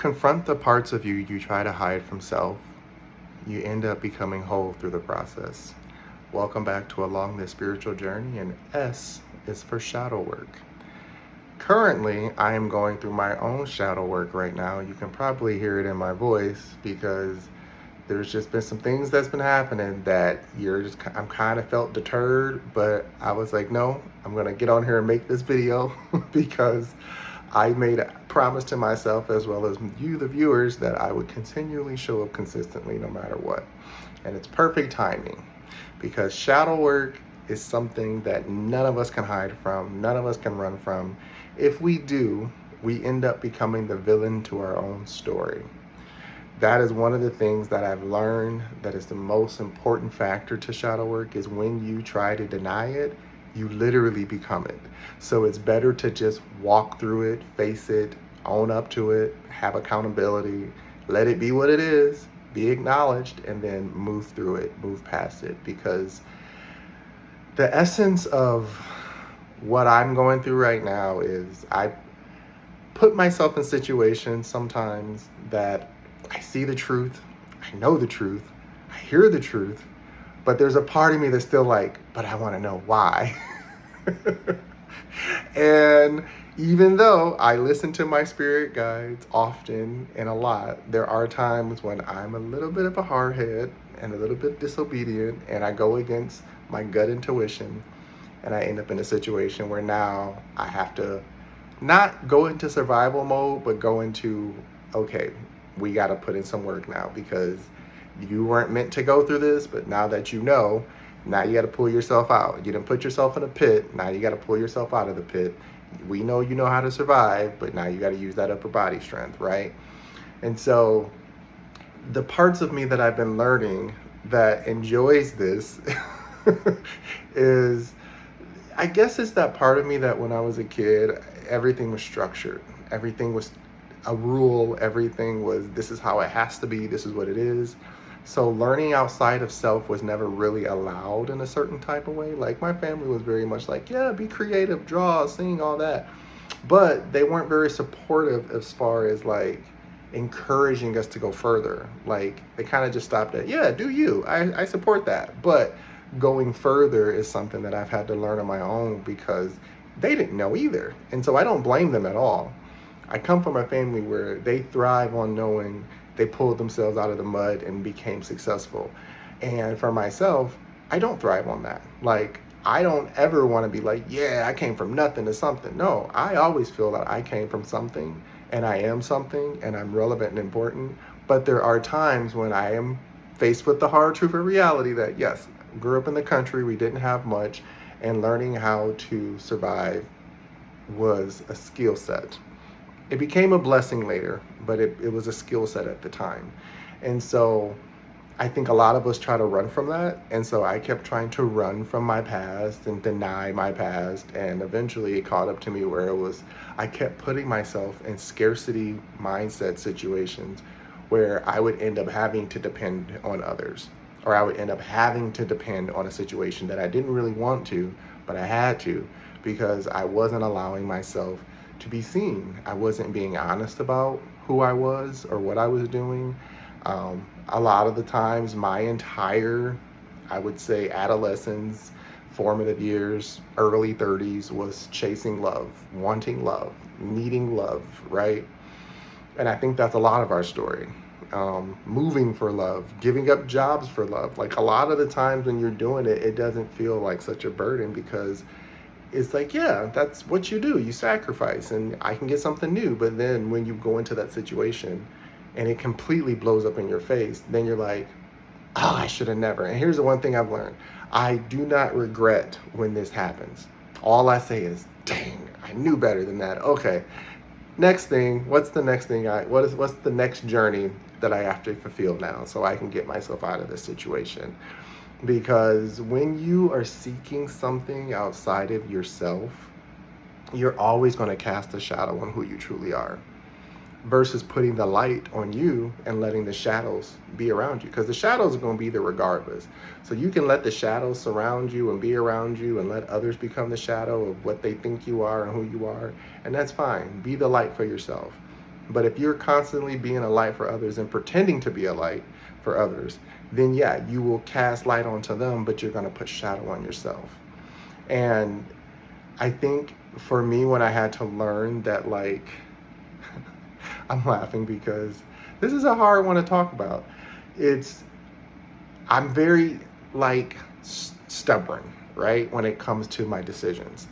confront the parts of you you try to hide from self, you end up becoming whole through the process. Welcome back to Along This Spiritual Journey, and S is for shadow work. Currently, I am going through my own shadow work right now. You can probably hear it in my voice because there's just been some things that's been happening that I'm kind of felt deterred, but I was like, no, I'm going to get on here and make this video because I made a promise to myself as well as you, the viewers, that I would continually show up consistently no matter what. And it's perfect timing because shadow work is something that none of us can hide from, none of us can run from. If we do, we end up becoming the villain to our own story. That is one of the things that I've learned that is the most important factor to shadow work is when you try to deny it, you literally become it. So it's better to just walk through it, face it, own up to it, have accountability, let it be what it is, be acknowledged, and then move through it, move past it. Because the essence of what I'm going through right now is I put myself in situations sometimes that I see the truth, I know the truth, I hear the truth, but there's a part of me that's still like, but I want to know why. And even though I listen to my spirit guides often and a lot, there are times when I'm a little bit of a hardhead and a little bit disobedient and I go against my gut intuition and I end up in a situation where now I have to not go into survival mode, but go into, okay, we got to put in some work now because you weren't meant to go through this, but now that you know, now you got to pull yourself out. You didn't put yourself in a pit. Now you got to pull yourself out of the pit. We know you know how to survive, but now you got to use that upper body strength, right? And so the parts of me that I've been learning that enjoys this is, I guess it's that part of me that when I was a kid, everything was structured. Everything was a rule. Everything was, this is how it has to be. This is what it is. So learning outside of self was never really allowed in a certain type of way. Like my family was very much like, yeah, be creative, draw, sing, all that. But they weren't very supportive as far as like encouraging us to go further. Like they kind of just stopped at, yeah, do you. I support that. But going further is something that I've had to learn on my own because they didn't know either. And so I don't blame them at all. I come from a family where they thrive on knowing they pulled themselves out of the mud and became successful. And for myself, I don't thrive on that. Like, I don't ever want to be like, yeah, I came from nothing to something. No, I always feel that I came from something and I am something and I'm relevant and important. But there are times when I am faced with the hard truth of reality that, yes, grew up in the country, we didn't have much, and learning how to survive was a skill set. It became a blessing later, but it was a skill set at the time. And so I think a lot of us try to run from that. And so I kept trying to run from my past and deny my past. And eventually it caught up to me where I kept putting myself in scarcity mindset situations where I would end up having to depend on others, or I would end up having to depend on a situation that I didn't really want to, but I had to because I wasn't allowing myself to be seen. I wasn't being honest about who I was or what I was doing. A lot of the times my entire, I would say, adolescence, formative years, early 30s was chasing love, wanting love, needing love, right? And I think that's a lot of our story. Moving for love, giving up jobs for love. Like a lot of the times when you're doing it, it doesn't feel like such a burden because it's like, yeah, that's what you do. You sacrifice and I can get something new. But then when you go into that situation and it completely blows up in your face, then you're like, oh, I should have never. And here's the one thing I've learned. I do not regret when this happens. All I say is, dang, I knew better than that. Okay, next thing, what's the next thing? What's the next journey that I have to fulfill now so I can get myself out of this situation? Because when you are seeking something outside of yourself, you're always going to cast a shadow on who you truly are versus putting the light on you and letting the shadows be around you, because the shadows are going to be there regardless. So you can let the shadows surround you and be around you and let others become the shadow of what they think you are and who you are, and that's fine. Be the light for yourself. But if you're constantly being a light for others and pretending to be a light for others, then yeah, you will cast light onto them, but you're going to put shadow on yourself. And I think for me, when I had to learn that, like, I'm laughing because this is a hard one to talk about. I'm very, like, stubborn, right, when it comes to my decisions.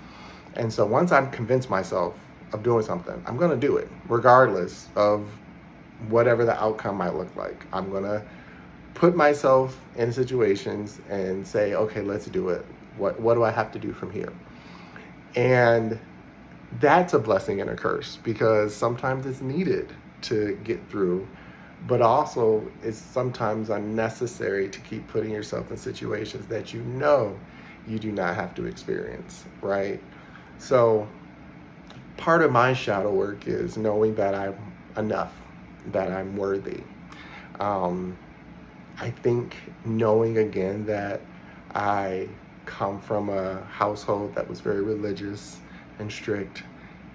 And so once I'm convinced myself of doing something, I'm going to do it, regardless of whatever the outcome might look like. I'm going to put myself in situations and say, okay, let's do it. What do I have to do from here? And that's a blessing and a curse, because sometimes it's needed to get through, but also it's sometimes unnecessary to keep putting yourself in situations that you know you do not have to experience, right? So part of my shadow work is knowing that I'm enough, that I'm worthy. I think knowing again that I come from a household that was very religious and strict,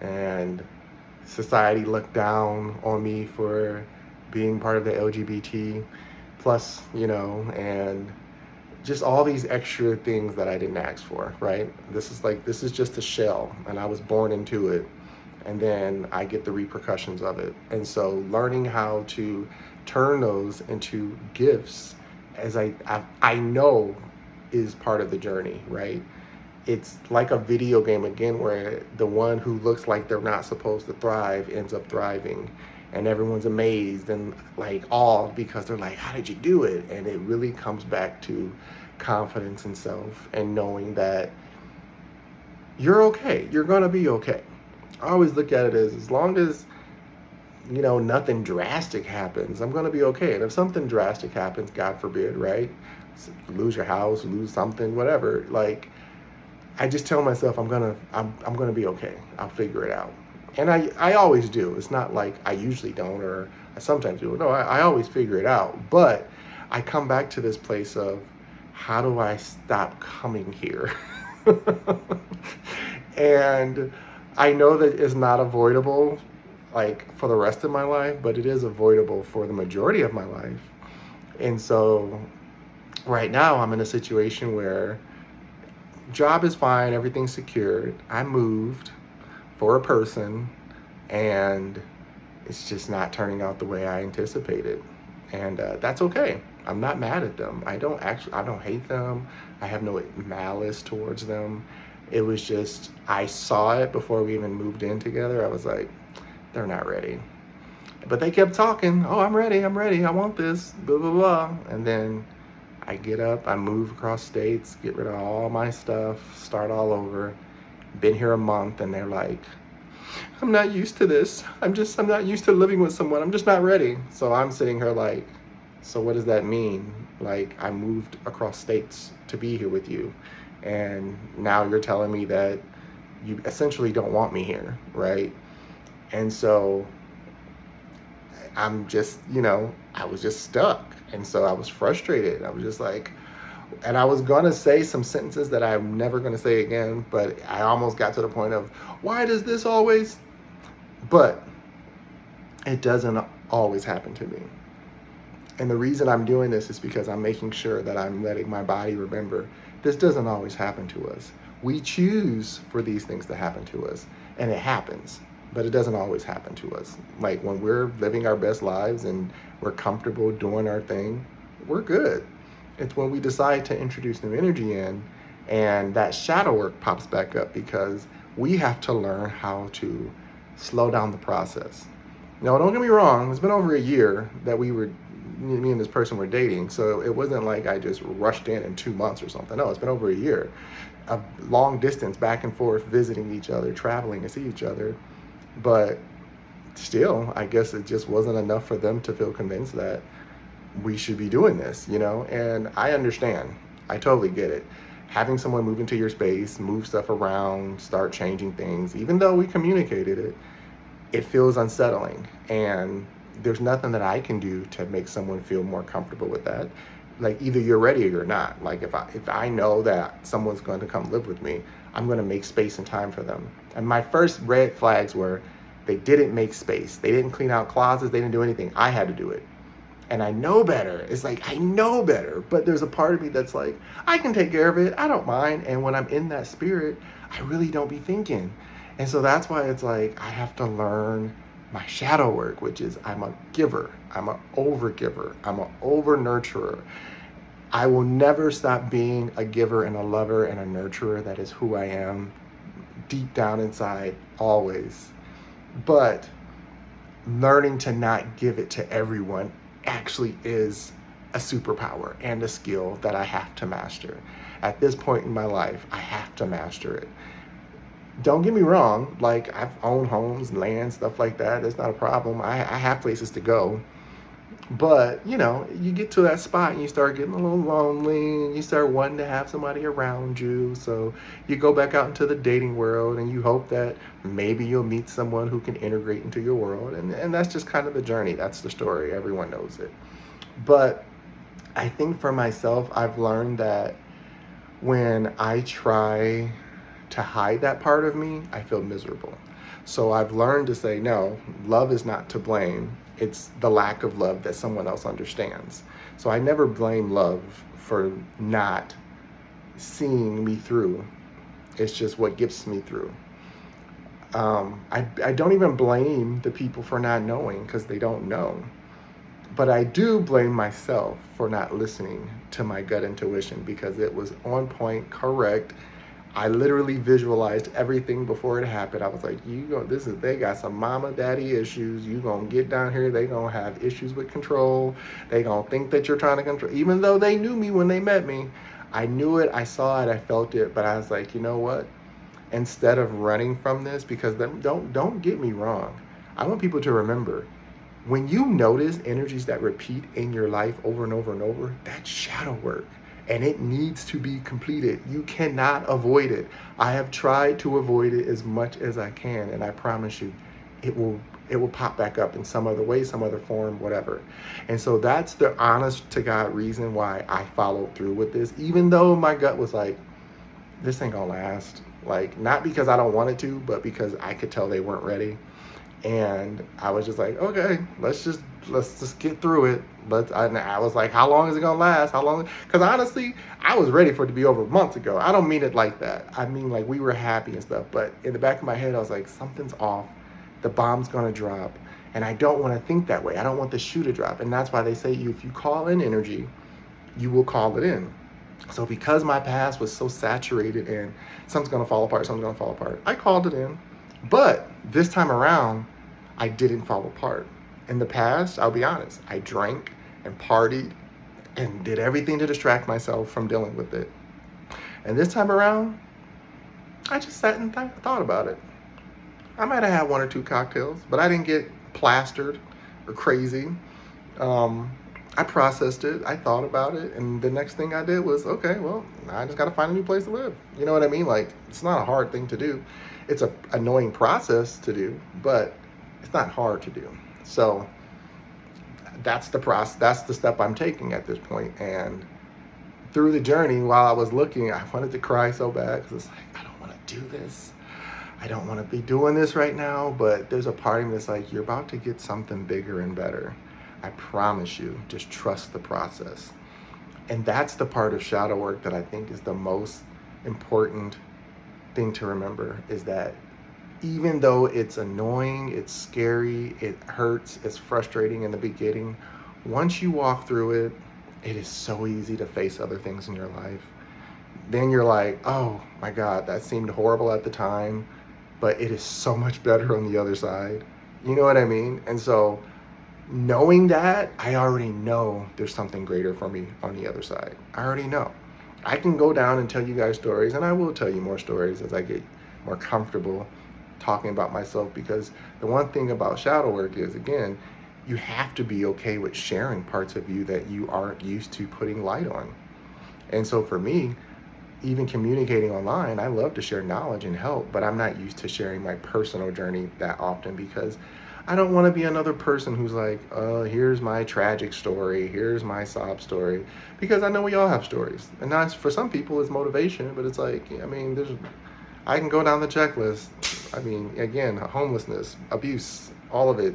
and society looked down on me for being part of the LGBT plus, and just all these extra things that I didn't ask for, right? This is just a shell, and I was born into it, and then I get the repercussions of it. And so learning how to turn those into gifts, as I know, is part of the journey, right? It's like a video game again, where the one who looks like they're not supposed to thrive ends up thriving, and everyone's amazed and like awed because they're like, how did you do it? And it really comes back to confidence in self and knowing that you're okay. You're gonna be okay. I always look at it as long as nothing drastic happens, I'm gonna be okay. And if something drastic happens, God forbid, right? Lose your house, lose something, whatever. Like, I just tell myself I'm gonna be okay. I'll figure it out, and I always do. It's not like I usually don't, or I sometimes do. No, I always figure it out. But I come back to this place of, how do I stop coming here? And I know that it's not avoidable, like, for the rest of my life, but it is avoidable for the majority of my life. And so right now I'm in a situation where job is fine, everything's secured. I moved for a person, and it's just not turning out the way I anticipated. And that's okay. I'm not mad at them. I don't hate them. I have no malice towards them. It was just, I saw it before we even moved in together. I was like, they're not ready. But they kept talking, oh, I'm ready, I want this, blah, blah, blah. And then I get up, I move across states, get rid of all my stuff, start all over. Been here a month, and they're like, I'm not used to this. I'm not used to living with someone. I'm just not ready. So I'm sitting here like, so what does that mean? Like, I moved across states to be here with you, and now you're telling me that you essentially don't want me here, right? And so I'm just, I was just stuck. And so I was frustrated. I was just like, and I was going to say some sentences that I'm never going to say again, but I almost got to the point of, why does this always? But it doesn't always happen to me. And the reason I'm doing this is because I'm making sure that I'm letting my body remember this doesn't always happen to us. We choose for these things to happen to us, and it happens, but it doesn't always happen to us. Like, when we're living our best lives and we're comfortable doing our thing, we're good. It's when we decide to introduce new energy in, and that shadow work pops back up, because we have to learn how to slow down the process. Now, don't get me wrong, it's been over a year that me and this person were dating, so it wasn't like I just rushed in 2 months or something. No, it's been over a year. A long distance, back and forth, visiting each other, traveling to see each other. But still, I guess it just wasn't enough for them to feel convinced that we should be doing this, and I understand. I totally get it. Having someone move into your space, move stuff around, start changing things, even though we communicated it, it feels unsettling. And there's nothing that I can do to make someone feel more comfortable with that. Like, either you're ready or you're not. Like, if I know that someone's going to come live with me, I'm going to make space and time for them. And my first red flags were, They didn't make space. They didn't clean out closets. They didn't do anything. I had to do it. And I know better. It's like, I know better. But there's a part of me that's like, I can take care of it. I don't mind. And when I'm in that spirit, I really don't be thinking. And so that's why it's like, I have to learn my shadow work, which is I'm a giver. I'm an over giver. I'm an over nurturer. I will never stop being a giver and a lover and a nurturer. That is who I am deep down inside, always. But learning to not give it to everyone actually is a superpower and a skill that I have to master. At this point in my life, I have to master it. Don't get me wrong, like I've owned homes, land, stuff like that. That's not a problem. I have places to go. But, you know, you get to that spot and you start getting a little lonely and you start wanting to have somebody around you. So you go back out into the dating world and you hope that maybe you'll meet someone who can integrate into your world. And that's just kind of the journey. That's the story. Everyone knows it. But I think for myself, I've learned that when I try to hide that part of me, I feel miserable. So I've learned to say, no, love is not to blame. It's the lack of love that someone else understands. So I never blame love for not seeing me through. It's just what gets me through. I don't even blame the people for not knowing because they don't know. But I do blame myself for not listening to my gut intuition because it was on point, correct. I literally visualized everything before it happened. I was like, they got some mama daddy issues. You gonna get down here, they gonna have issues with control. They gonna think that you're trying to control, even though they knew me when they met me. I knew it, I saw it, I felt it, but I was like, you know what? Instead of running from this, because don't get me wrong. I want people to remember, when you notice energies that repeat in your life over and over and over, that's shadow work. And it needs to be completed. You cannot avoid it. I have tried to avoid it as much as I can, and I promise you, it will pop back up in some other way, some other form, whatever. And so that's the honest to God reason why I followed through with this, even though my gut was like, this ain't gonna last. Like, not because I don't want it to, but because I could tell they weren't ready. And I was just like, okay, let's just get through it. I was like, how long is it gonna last? How long? Because honestly, I was ready for it to be over months ago. I don't mean it like that. I mean, like, we were happy and stuff. But in the back of my head, I was like, something's off. The bomb's gonna drop. And I don't want to think that way. I don't want the shoe to drop. And that's why they say if you call in energy, you will call it in. So because my past was so saturated in something's gonna fall apart, I called it in. But this time around, I didn't fall apart. In the past, I'll be honest, I drank and partied and did everything to distract myself from dealing with it. And this time around, I just sat and thought about it. I might have had one or two cocktails, but I didn't get plastered or crazy. I processed it, I thought about it, and the next thing I did was, okay, well, I just gotta find a new place to live. You know what I mean? Like, it's not a hard thing to do. It's an annoying process to do, but it's not hard to do. So that's the process. That's the step I'm taking at this point. And through the journey, while I was looking, I wanted to cry so bad because it's like, I don't want to do this. I don't want to be doing this right now. But there's a part of me that's like, you're about to get something bigger and better. I promise you. Just trust the process. And that's the part of shadow work that I think is the most important thing to remember, is that even though it's annoying, it's scary, it hurts, it's frustrating in the beginning, once you walk through it, it is so easy to face other things in your life. Then you're like, oh my God, that seemed horrible at the time, but it is so much better on the other side. You know what I mean? And so knowing that, I already know there's something greater for me on the other side. I already know. I can go down and tell you guys stories, and I will tell you more stories as I get more comfortable talking about myself, because the one thing about shadow work is, again, you have to be okay with sharing parts of you that you aren't used to putting light on. And so for me, even communicating online, I love to share knowledge and help, but I'm not used to sharing my personal journey that often, because I don't want to be another person who's like, here's my tragic story, here's my sob story, because I know we all have stories. And that's, for some people, it's motivation, but it's like, I mean, I can go down the checklist. I mean, again, homelessness, abuse, all of it,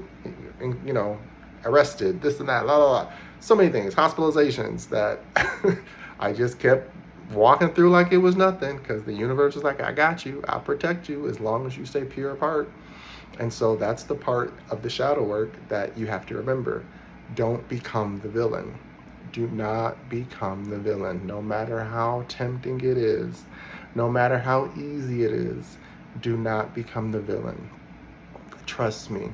you know, arrested, this and that, la la la. So many things, hospitalizations that I just kept walking through like it was nothing, because the universe is like, I got you, I'll protect you as long as you stay pure of heart. And so that's the part of the shadow work that you have to remember. Don't become the villain. Do not become the villain, no matter how tempting it is, no matter how easy it is. Do not become the villain. Trust me,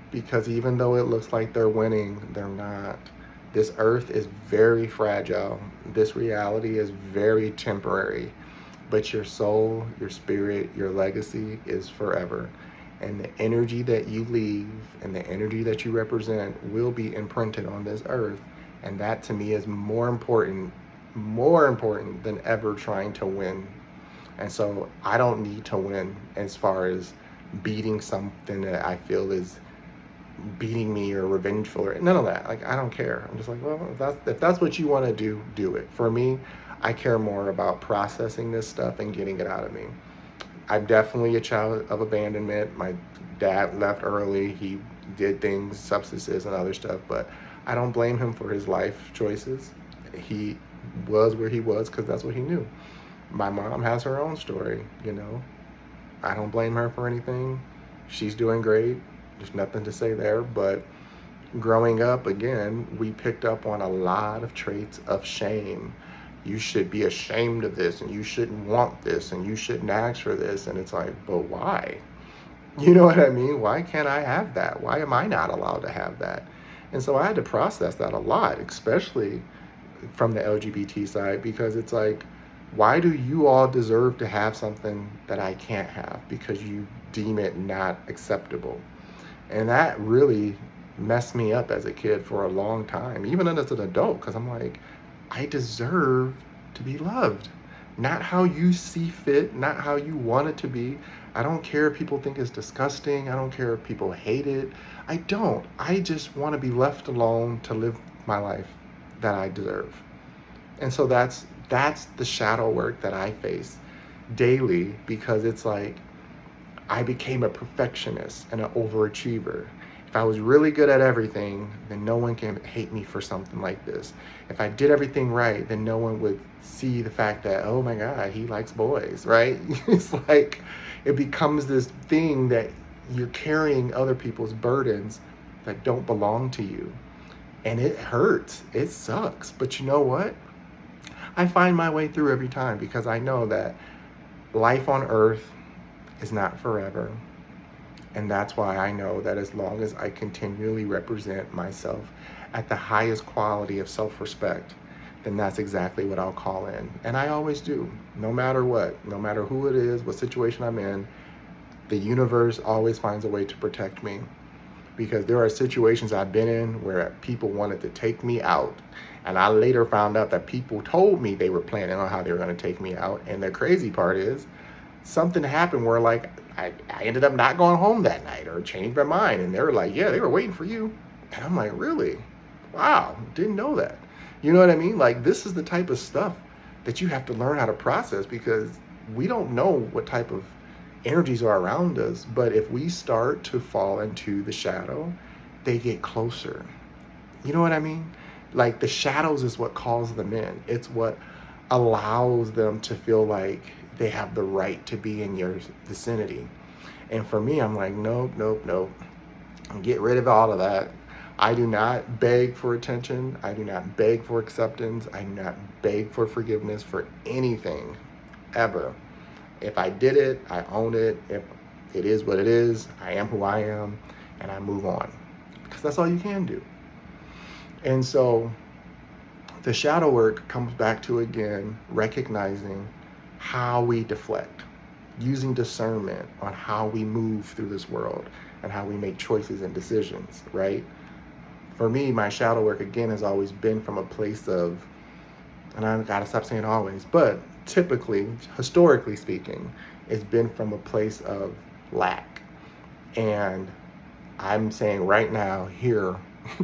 because even though it looks like they're winning, they're not. This earth is very fragile. This reality is very temporary, but your soul, your spirit, your legacy is forever. And the energy that you leave and the energy that you represent will be imprinted on this earth. And that to me is more important than ever trying to win. And so I don't need to win as far as beating something that I feel is beating me or revengeful or none of that. Like, I don't care. I'm just like, well, if that's what you want to do, do it. For me, I care more about processing this stuff and getting it out of me. I'm definitely a child of abandonment. My dad left early. He did things, substances and other stuff, but I don't blame him for his life choices. He was where he was because that's what he knew. My mom has her own story, you know. I don't blame her for anything. She's doing great. There's nothing to say there, but growing up, again, we picked up on a lot of traits of shame. You should be ashamed of this, and you shouldn't want this, and you shouldn't ask for this. And it's like, but why? You know what I mean? Why can't I have that? Why am I not allowed to have that? And so I had to process that a lot, especially from the LGBT side, because it's like, why do you all deserve to have something that I can't have because you deem it not acceptable? And that really messed me up as a kid for a long time, even as an adult, because I'm like, I deserve to be loved. Not how you see fit, not how you want it to be. I don't care if people think it's disgusting. I don't care if people hate it. I don't. I just want to be left alone to live my life that I deserve. And so that's the shadow work that I face daily, because it's like I became a perfectionist and an overachiever. If I was really good at everything, then no one can hate me for something like this. If I did everything right, then no one would see the fact that, oh my God, he likes boys, right? It's like it becomes this thing that you're carrying other people's burdens that don't belong to you. And it hurts. It sucks. But you know what? I find my way through every time, because I know that life on earth is not forever. And that's why I know that as long as I continually represent myself at the highest quality of self-respect, then that's exactly what I'll call in. And I always do, no matter what, no matter who it is, what situation I'm in, the universe always finds a way to protect me. Because there are situations I've been in where people wanted to take me out. And I later found out that people told me they were planning on how they were going to take me out. And the crazy part is, something happened where like I ended up not going home that night, or changed my mind. And they were like, yeah, they were waiting for you. And I'm like, really? Wow, didn't know that. You know what I mean? Like, this is the type of stuff that you have to learn how to process, because we don't know what type of energies are around us. But if we start to fall into the shadow, they get closer. You know what I mean? Like, the shadows is what calls them in. It's what allows them to feel like they have the right to be in your vicinity. And for me, I'm like, nope. Get rid of all of that. I do not beg for attention. I do not beg for acceptance. I do not beg for forgiveness for anything, ever. If I did it, I own it. If it is what it is, I am who I am, and I move on. Because that's all you can do. And so the shadow work comes back to, again, recognizing how we deflect, using discernment on how we move through this world and how we make choices and decisions, right? For me, my shadow work, again, has always been from a place of, and I gotta stop saying always, but typically, historically speaking, it's been from a place of lack. And I'm saying right now here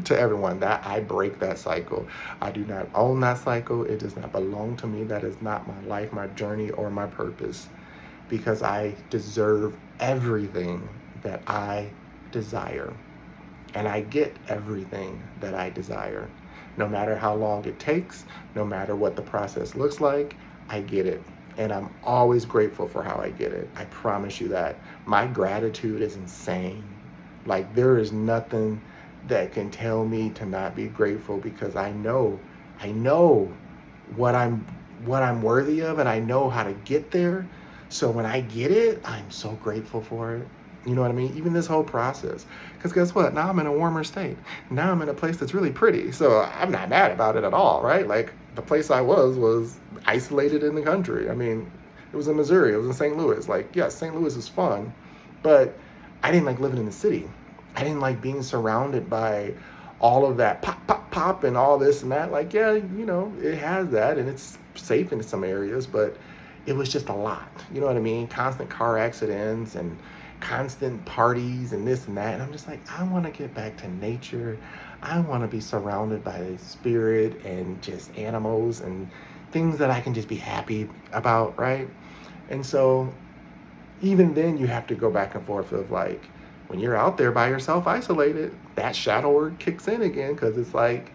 to everyone that I break that cycle. I do not own that cycle. It does not belong to me. That is not my life, my journey, or my purpose. because I deserve everything that I desire. And I get everything that I desire. No matter how long it takes, no matter what the process looks like, I get it. And I'm always grateful for how I get it. I promise you that. My gratitude is insane. Like, there is nothing that can tell me to not be grateful, because I know what I'm worthy of, and I know how to get there. So when I get it, I'm so grateful for it. You know what I mean? Even this whole process. Because guess what? Now I'm in a warmer state. Now I'm in a place that's really pretty. So I'm not mad about it at all, right? Like, the place I was isolated in the country. I mean, it was in Missouri. It was in St. Louis. Like, yes, St. Louis is fun, but I didn't like living in the city. I didn't like being surrounded by all of that pop, pop, pop, and all this and that. Like, yeah, it has that, and it's safe in some areas, but it was just a lot. You know what I mean? Constant car accidents and constant parties and this and that. And I'm just like, I want to get back to nature. I want to be surrounded by spirit and just animals and things that I can just be happy about, right? And so even then you have to go back and forth of, like, when you're out there by yourself, isolated, that shadow word kicks in again, because it's like,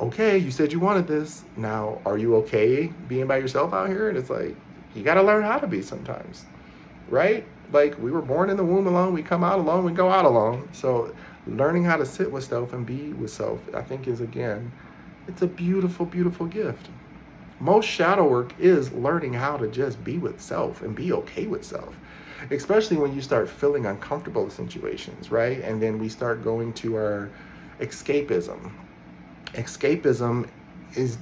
okay, you said you wanted this. Now, are you okay being by yourself out here? And it's like, you got to learn how to be sometimes, right? Like, we were born in the womb alone, we come out alone, we go out alone. So learning how to sit with self and be with self, I think, is, again, it's a beautiful, beautiful gift. Most shadow work is learning how to just be with self and be okay with self, especially when you start feeling uncomfortable in situations, right? And then we start going to our escapism. Escapism is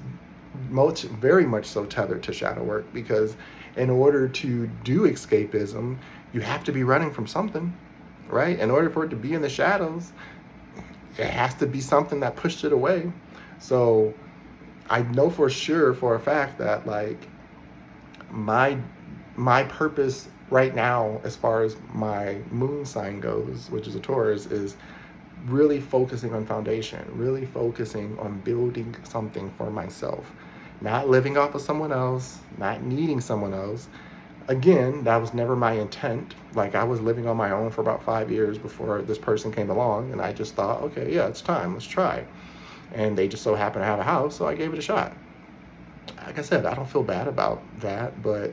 very much so tethered to shadow work, because in order to do escapism, you have to be running from something, right? In order for it to be in the shadows, it has to be something that pushed it away. So I know for sure, for a fact, that, like, my purpose right now, as far as my moon sign goes, which is a Taurus, is really focusing on foundation, really focusing on building something for myself, not living off of someone else, not needing someone else. Again, that was never my intent. Like, I was living on my own for about 5 years before this person came along, and I just thought, okay, yeah, it's time, let's try. And they just so happened to have a house, so I gave it a shot. Like I said, I don't feel bad about that, but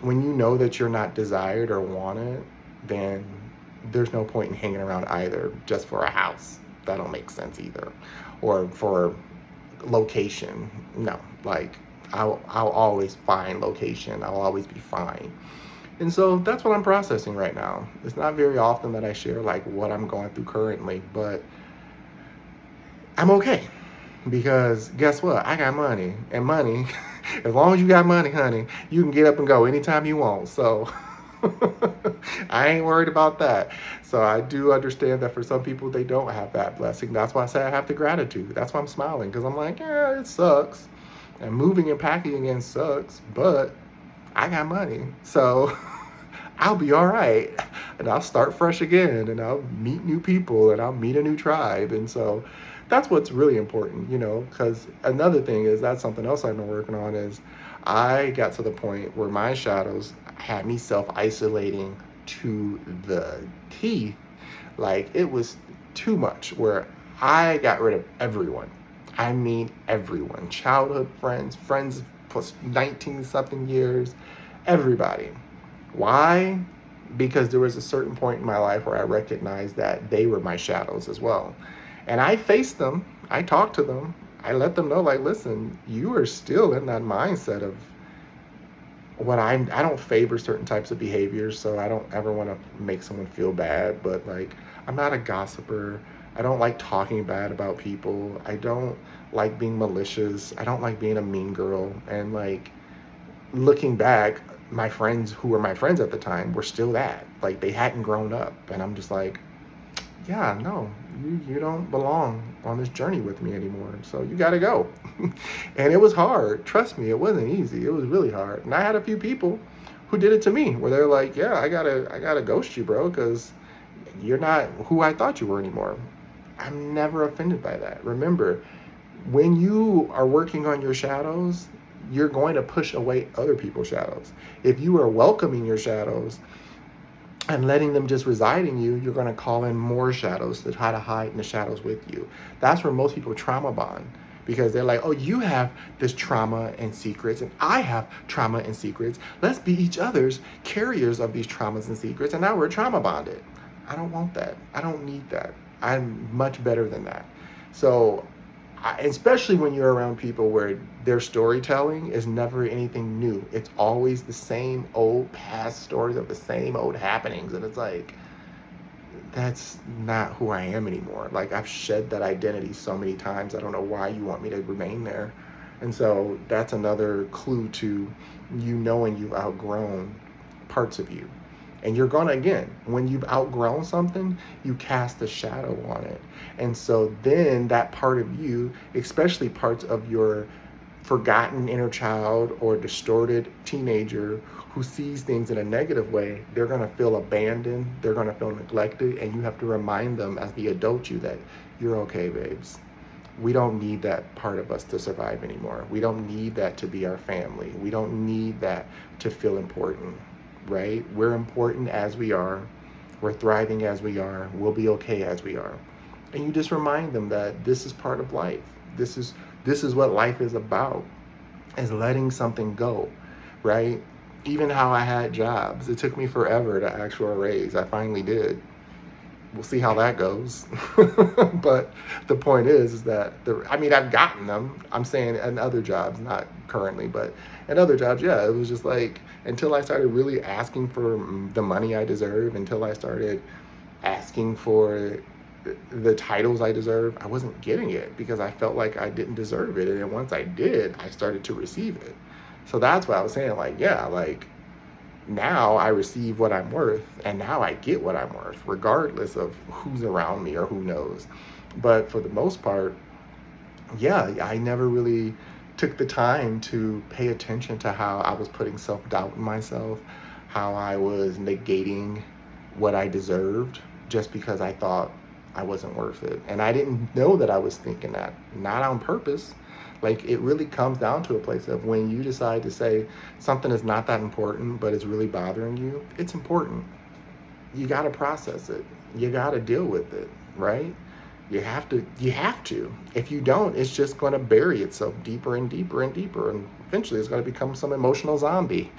when you know that you're not desired or wanted, then there's no point in hanging around either just for a house. That don't make sense either. Or for location. No, like, I'll always find location. I'll always be fine. And so that's what I'm processing right now. It's not very often that I share, like, what I'm going through currently, but I'm okay, because guess what? I got money, and money, as long as you got money, honey, you can get up and go anytime you want. So I ain't worried about that. So I do understand that for some people, they don't have that blessing. That's why I say I have the gratitude. That's why I'm smiling, because I'm like, yeah, it sucks. And moving and packing again sucks, but I got money. So I'll be all right. And I'll start fresh again, and I'll meet new people, and I'll meet a new tribe. And so that's what's really important, because another thing is, that's something else I've been working on, is I got to the point where my shadows had me self-isolating to the teeth. Like, it was too much, where I got rid of everyone. I mean, everyone. Childhood friends plus 19 something years, everybody. Why? Because there was a certain point in my life where I recognized that they were my shadows as well. And I faced them, I talked to them, I let them know, like, listen, you are still in that mindset of I don't favor certain types of behaviors, so I don't ever want to make someone feel bad, but, like, I'm not a gossiper. I don't like talking bad about people. I don't like being malicious. I don't like being a mean girl. And, like, looking back, my friends who were my friends at the time were still that. Like, they hadn't grown up. And I'm just like, yeah, no, you don't belong on this journey with me anymore. So you got to go. And it was hard. Trust me, it wasn't easy. It was really hard. And I had a few people who did it to me, where they're like, yeah, I gotta ghost you, bro, because you're not who I thought you were anymore. I'm never offended by that. Remember, when you are working on your shadows, you're going to push away other people's shadows. If you are welcoming your shadows and letting them just reside in you, you're going to call in more shadows to try to hide in the shadows with you. That's where most people trauma bond, because they're like, oh, you have this trauma and secrets, and I have trauma and secrets. Let's be each other's carriers of these traumas and secrets, and now we're trauma bonded. I don't want that. I don't need that. I'm much better than that. So, especially when you're around people where their storytelling is never anything new. It's always the same old past stories of the same old happenings. And it's like, that's not who I am anymore. Like, I've shed that identity so many times. I don't know why you want me to remain there. And so that's another clue to you knowing you've outgrown parts of you. And you're gonna, again, when you've outgrown something, you cast a shadow on it. And so then that part of you, especially parts of your forgotten inner child or distorted teenager who sees things in a negative way, they're gonna feel abandoned, they're gonna feel neglected, and you have to remind them as the adult you that you're okay, babes. We don't need that part of us to survive anymore. We don't need that to be our family. We don't need that to feel important. Right? We're important as we are. We're thriving as we are. We'll be okay as we are. And you just remind them that this is part of life. This is what life is about, is letting something go, right? Even how I had jobs. It took me forever to ask for a raise. I finally did. We'll see how that goes. But the point is that, I've gotten them. I'm saying in other jobs, not currently, but in other jobs, yeah, it was just like, until I started really asking for the money I deserve, until I started asking for the titles I deserve, I wasn't getting it because I felt like I didn't deserve it. And then once I did, I started to receive it. So that's what I was saying, like, yeah, like, now I receive what I'm worth, and now I get what I'm worth, regardless of who's around me or who knows. But for the most part, yeah, I never really took the time to pay attention to how I was putting self-doubt in myself, how I was negating what I deserved just because I thought I wasn't worth it. And I didn't know that I was thinking that, not on purpose. Like, it really comes down to a place of when you decide to say something is not that important, but it's really bothering you, it's important. You got to process it. You got to deal with it, right? You have to. If you don't, it's just going to bury itself deeper and deeper and deeper. And eventually it's going to become some emotional zombie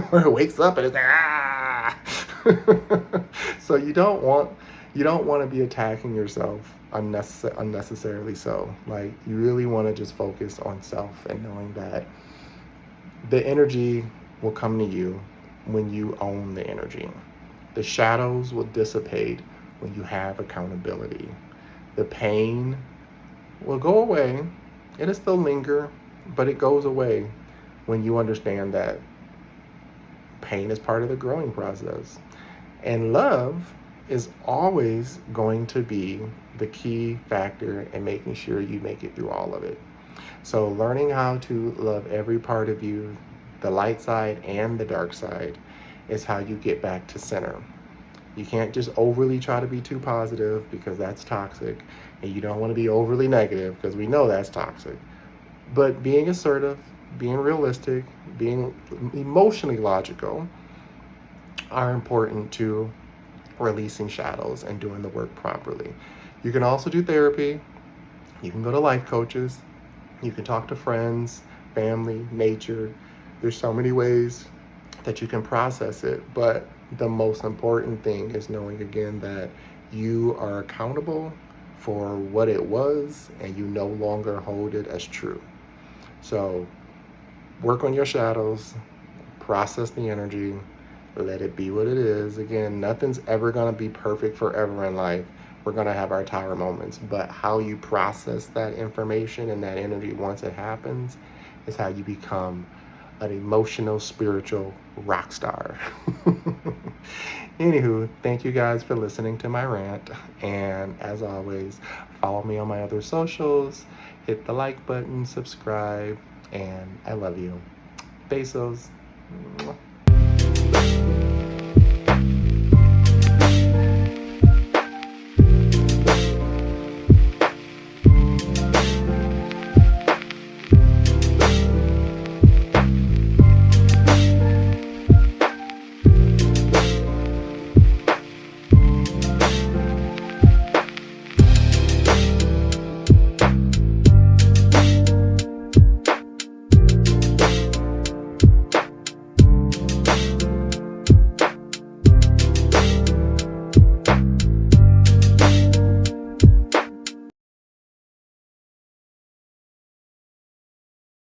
where it wakes up and it's like, ah. So you don't want to be attacking yourself unnecessarily. So, like, you really want to just focus on self and knowing that the energy will come to you when you own the energy. The shadows will dissipate when you have accountability. The pain will go away. It'll still linger, but it goes away when you understand that pain is part of the growing process. And love is always going to be the key factor in making sure you make it through all of it. So learning how to love every part of you, the light side and the dark side, is how you get back to center. You can't just overly try to be too positive because that's toxic. And you don't want to be overly negative because we know that's toxic. But being assertive, being realistic, being emotionally logical are important to releasing shadows and doing the work properly. You can also do therapy. You can go to life coaches. You can talk to friends, family, nature. There's so many ways that you can process it. But the most important thing is knowing, again, that you are accountable for what it was and you no longer hold it as true. So work on your shadows, process the energy, let it be what it is. Again, nothing's ever going to be perfect forever in life. We're going to have our tower moments, but how you process that information and that energy once it happens is how you become an emotional, spiritual rock star. Anywho, thank you guys for listening to my rant. And as always, follow me on my other socials, hit the like button, subscribe, and I love you. Besos. Mwah.